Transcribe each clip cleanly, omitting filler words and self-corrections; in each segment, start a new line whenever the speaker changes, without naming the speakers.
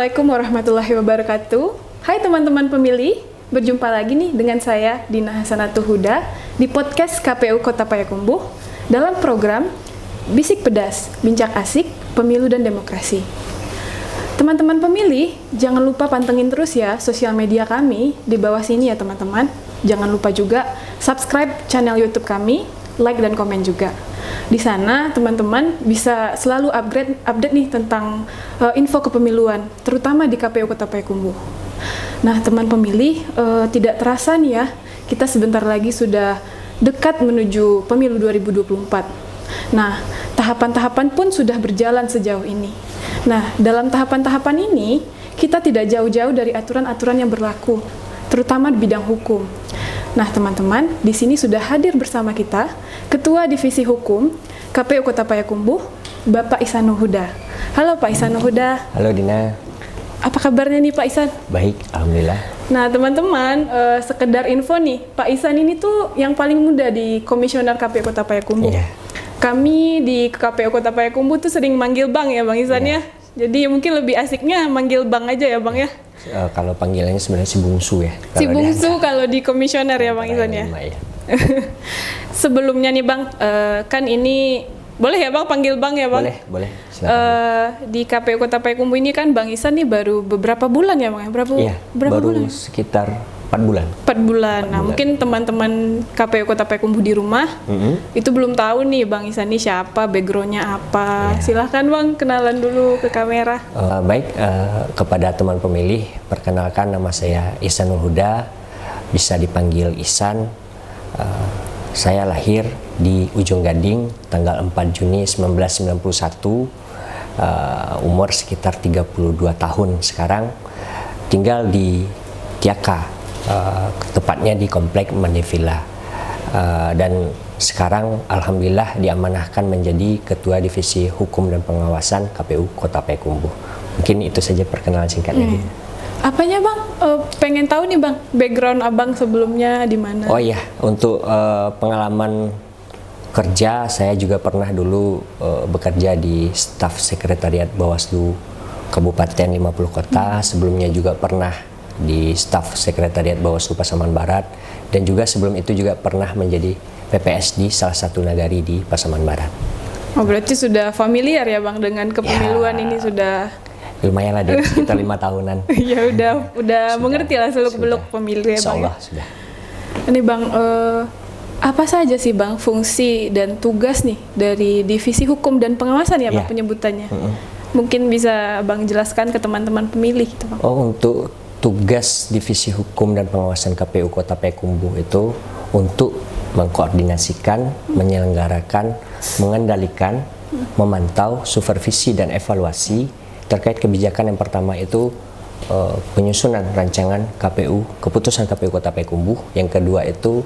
Assalamualaikum warahmatullahi wabarakatuh. Hai teman-teman pemilih, berjumpa lagi nih dengan saya Dina Hasanatul Huda di podcast KPU Kota Payakumbuh dalam program Bisik Pedas, Bincang Asik, Pemilu dan Demokrasi. Teman-teman pemilih, jangan lupa pantengin terus ya sosial media kami di bawah sini ya teman-teman. Jangan lupa juga subscribe channel YouTube kami, like dan komen juga. Di sana teman-teman bisa selalu update nih tentang info kepemiluan, terutama di KPU Kota Payakumbuh. Nah, teman pemilih, tidak terasa nih ya, kita sebentar lagi sudah dekat menuju pemilu 2024. Nah, tahapan-tahapan pun sudah berjalan sejauh ini. Nah, dalam tahapan-tahapan ini, kita tidak jauh-jauh dari aturan-aturan yang berlaku, terutama di bidang hukum. Nah, teman-teman, di sini sudah hadir bersama kita Ketua Divisi Hukum KPU Kota Payakumbuh, Bapak Ihsanul Huda. Halo Pak Ihsanul Huda.
Halo Dina.
Apa kabarnya nih Pak Ihsan?
Baik, alhamdulillah.
Nah, teman-teman, sekedar info nih, Pak Ihsan ini tuh yang paling muda di Komisioner KPU Kota Payakumbuh.
Yeah.
Kami di KPU Kota Payakumbuh tuh sering manggil Bang ya, Bang Ihsan ya. Jadi mungkin lebih asiknya manggil Bang aja ya, Bang ya.
Kalau panggilannya sebenarnya si bungsu ya.
Si bungsu kalau di komisioner ya Bang Ihsan ya.
Ya.
Sebelumnya nih Bang, kan ini boleh ya Bang panggil Bang ya Bang?
Boleh. Silakan.
Di KPU Kota Payakumbuh ini kan Bang Ihsan nih baru beberapa bulan ya Bang? Berapa
baru
bulan?
Sekitar 4 bulan.
4 bulan. Nah, mungkin teman-teman KPU Kota Payakumbuh di rumah itu belum tahu nih Bang Ihsan ini siapa, backgroundnya apa. Silahkan Bang, kenalan dulu ke kamera.
Baik, kepada teman pemilih, perkenalkan nama saya Ihsanul Huda, bisa dipanggil Ihsan. Saya lahir di Ujung Gading tanggal 4 Juni 1991, umur sekitar 32 tahun sekarang, tinggal di Tiaka. Tepatnya di Komplek Mandevilla, dan sekarang alhamdulillah diamanahkan menjadi Ketua Divisi Hukum dan Pengawasan KPU Kota Payakumbuh. Mungkin itu saja perkenalan singkatnya.
Apanya Bang? Pengen tahu nih Bang, background Abang sebelumnya di mana?
Oh iya, untuk pengalaman kerja, saya juga pernah dulu bekerja di staf sekretariat Bawaslu Kabupaten 50 Kota. Sebelumnya juga pernah di staf sekretariat Bawaslu Pasaman Barat, dan juga sebelum itu juga pernah menjadi PPS di salah satu nagari di Pasaman Barat.
Oh, berarti sudah familiar ya Bang dengan kepemiluan ini sudah
lumayan lah, dari sekitar 5 tahunan.
Ya udah mengerti lah seluk-beluk pemilu ya Bang.
Insyaallah sudah.
Ini Bang, apa saja sih Bang fungsi dan tugas nih dari Divisi Hukum dan Pengawasan ya Bang penyebutannya? Mungkin bisa Bang jelaskan ke teman-teman pemilih gitu Bang.
Oh, untuk tugas Divisi Hukum dan Pengawasan KPU Kota Payakumbuh itu untuk mengkoordinasikan, menyelenggarakan, mengendalikan, memantau, supervisi dan evaluasi terkait kebijakan. Yang pertama itu penyusunan rancangan KPU, keputusan KPU Kota Payakumbuh. Yang kedua itu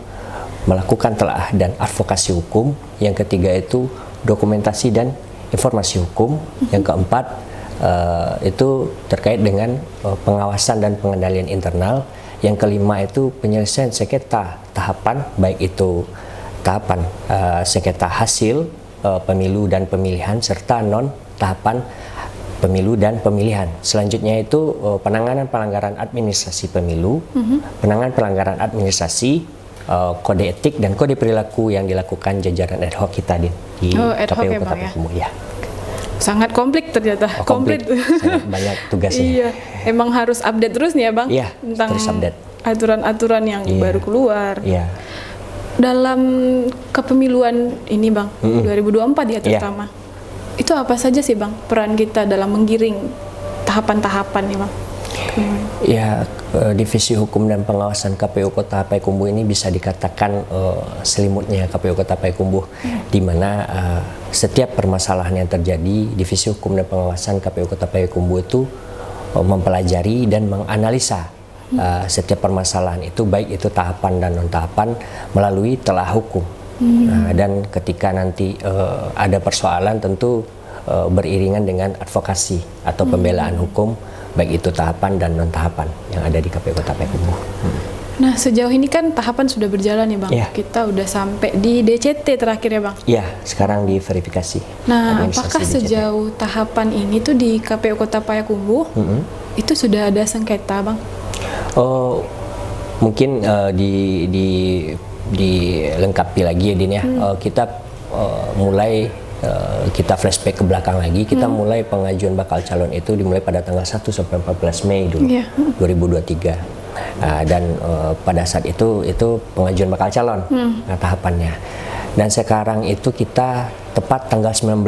melakukan telaah dan advokasi hukum. Yang ketiga itu dokumentasi dan informasi hukum. Yang keempat itu terkait dengan pengawasan dan pengendalian internal. Yang kelima itu penyelesaian sengketa tahapan, baik itu tahapan sengketa hasil pemilu dan pemilihan serta non tahapan pemilu dan pemilihan. Selanjutnya itu penanganan pelanggaran administrasi pemilu, penanganan pelanggaran administrasi, kode etik dan kode perilaku yang dilakukan jajaran ad hoc kita di KPU Kota Payakumbuh ya.
Sangat komplit ternyata.
Komplit. Sangat banyak tugasnya.
Iya, emang harus update terus nih ya Bang, tentang aturan-aturan yang baru keluar.
Iya.
Dalam kepemiluan ini Bang, 2024 ya terutama. Itu apa saja sih Bang peran kita dalam menggiring tahapan-tahapan nih Bang?
Ya, Divisi Hukum dan Pengawasan KPU Kota Payakumbuh ini bisa dikatakan selimutnya KPU Kota Payakumbuh, di mana setiap permasalahan yang terjadi, Divisi Hukum dan Pengawasan KPU Kota Payakumbuh itu mempelajari dan menganalisa setiap permasalahan itu, baik itu tahapan dan non tahapan, melalui telah hukum. Dan ketika nanti ada persoalan, tentu beriringan dengan advokasi atau pembelaan hukum, baik itu tahapan dan non tahapan yang ada di KPU Kota Payakumbuh.
Nah, sejauh ini kan tahapan sudah berjalan nih Bang. Kita udah sampai di DCT terakhir ya Bang?
Iya, sekarang di verifikasi.
Nah, apakah sejauh tahapan ini tuh di KPU Kota Payakumbuh itu sudah ada sengketa, Bang?
Oh, mungkin dilengkapi lagi ya, Din ya. Kita mulai kita flashback ke belakang lagi. Kita mulai pengajuan bakal calon itu dimulai pada tanggal 1 sampai 14 Mei dulu, 2023. Dan pada saat itu pengajuan bakal calon tahapannya. Dan sekarang itu kita tepat tanggal 19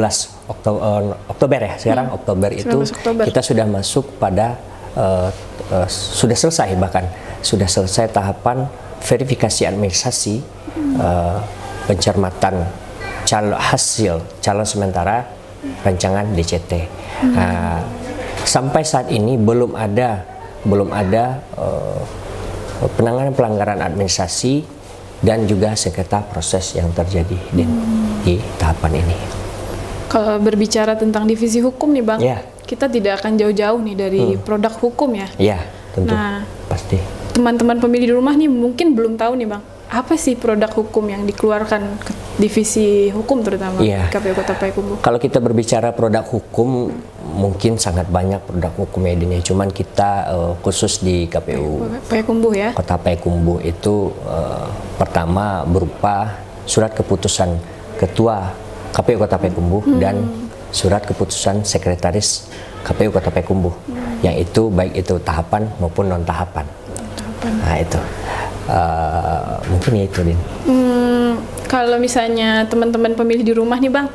Oktober ya. Sekarang Oktober itu kita sudah masuk pada sudah selesai, bahkan sudah selesai tahapan verifikasi administrasi pencermatan hasil calon sementara rancangan DCT. Sampai saat ini belum ada penanganan pelanggaran administrasi dan juga sengketa proses yang terjadi di tahapan ini.
Kalau berbicara tentang divisi hukum nih, Bang, kita tidak akan jauh-jauh nih dari produk hukum ya.
Iya, tentu.
Nah,
pasti.
Teman-teman pemilih di rumah nih mungkin belum tahu nih, Bang, apa sih produk hukum yang dikeluarkan ke divisi hukum terutama KPU Kota Payakumbuh?
Kalau kita berbicara produk hukum, mungkin sangat banyak produk hukum ya, Din. Cuman kita khusus di KPU
Payakumbuh ya.
Kota Payakumbuh itu pertama berupa surat keputusan Ketua KPU Kota Payakumbuh dan surat keputusan Sekretaris KPU Kota Payakumbuh, yang itu baik itu tahapan maupun non tahapan. Nah itu mungkin ya itu, Din.
Kalau misalnya teman-teman pemilih di rumah nih, Bang,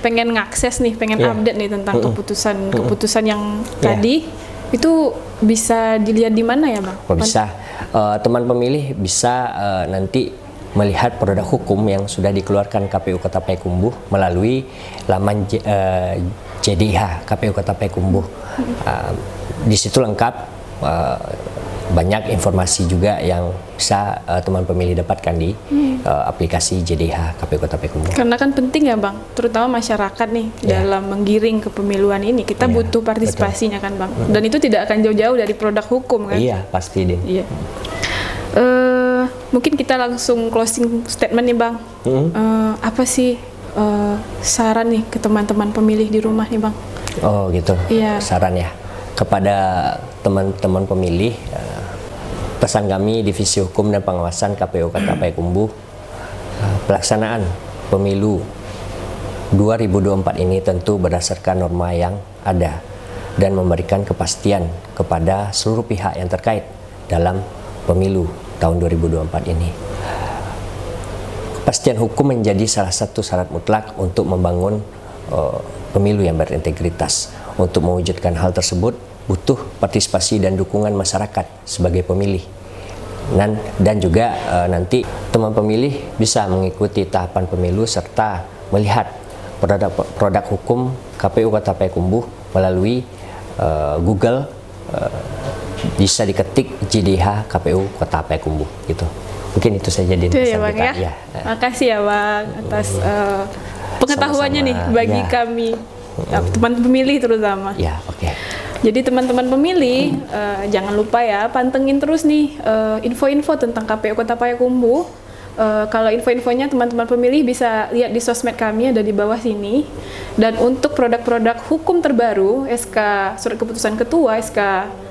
pengen ngakses nih, pengen update nih tentang keputusan yang tadi, itu bisa dilihat di mana ya, Bang?
Bisa. Teman pemilih bisa nanti melihat produk hukum yang sudah dikeluarkan KPU Kota Payakumbuh melalui laman JDIH KPU Kota Payakumbuh. Di situ lengkap, banyak informasi juga yang bisa teman pemilih dapatkan di aplikasi JDIH KPU Kota Payakumbuh.
Karena kan penting ya, Bang, terutama masyarakat nih dalam menggiring kepemiluan ini, kita butuh partisipasinya kan, Bang. Dan itu tidak akan jauh-jauh dari produk hukum kan?
Iya, pasti, Din.
Iya. Mungkin kita langsung closing statement nih, Bang. Apa sih saran nih ke teman-teman pemilih di rumah nih, Bang?
Oh gitu.
Iya.
Saran ya kepada teman-teman pemilih, pesan kami Divisi Hukum dan Pengawasan KPU Kota Payakumbuh, pelaksanaan pemilu 2024 ini tentu berdasarkan norma yang ada dan memberikan kepastian kepada seluruh pihak yang terkait dalam pemilu tahun 2024 ini. Kepastian hukum menjadi salah satu syarat mutlak untuk membangun pemilu yang berintegritas. Untuk mewujudkan hal tersebut butuh partisipasi dan dukungan masyarakat sebagai pemilih. Dan juga nanti teman pemilih bisa mengikuti tahapan pemilu serta melihat produk hukum KPU Kota Payakumbuh melalui Google, bisa diketik JDIH KPU Kota Payakumbuh gitu. Mungkin itu saja, Din.
Itu ya, Bang, ya. Makasih ya, Bang, atas pengetahuannya nih bagi kami teman pemilih terutama.
Ya, oke.
Jadi teman-teman pemilih jangan lupa ya, pantengin terus nih info-info tentang KPU Kota Payakumbuh. Kalau info-infonya teman-teman pemilih bisa lihat di sosmed kami, ada di bawah sini. Dan untuk produk-produk hukum terbaru, SK Surat Keputusan Ketua, SK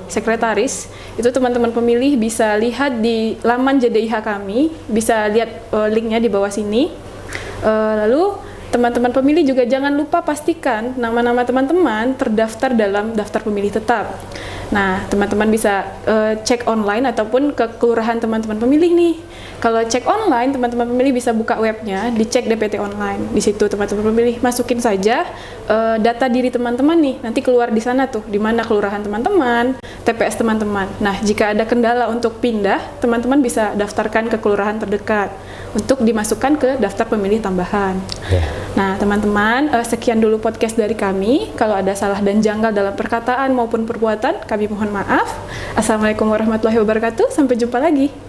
Sekretaris, itu teman-teman pemilih bisa lihat di laman JDIH kami, bisa lihat linknya di bawah sini. Lalu teman-teman pemilih juga jangan lupa pastikan nama-nama teman-teman terdaftar dalam daftar pemilih tetap. Nah, teman-teman bisa cek online ataupun ke kelurahan teman-teman pemilih nih. Kalau cek online, teman-teman pemilih bisa buka webnya, dicek DPT online. Di situ teman-teman pemilih masukin saja data diri teman-teman nih. Nanti keluar di sana tuh, di mana kelurahan teman-teman, TPS teman-teman. Nah, jika ada kendala untuk pindah, teman-teman bisa daftarkan ke kelurahan terdekat untuk dimasukkan ke daftar pemilih tambahan. Nah, teman-teman, sekian dulu podcast dari kami. Kalau ada salah dan janggal dalam perkataan maupun perbuatan, kami mohon maaf. Assalamualaikum warahmatullahi wabarakatuh. Sampai jumpa lagi.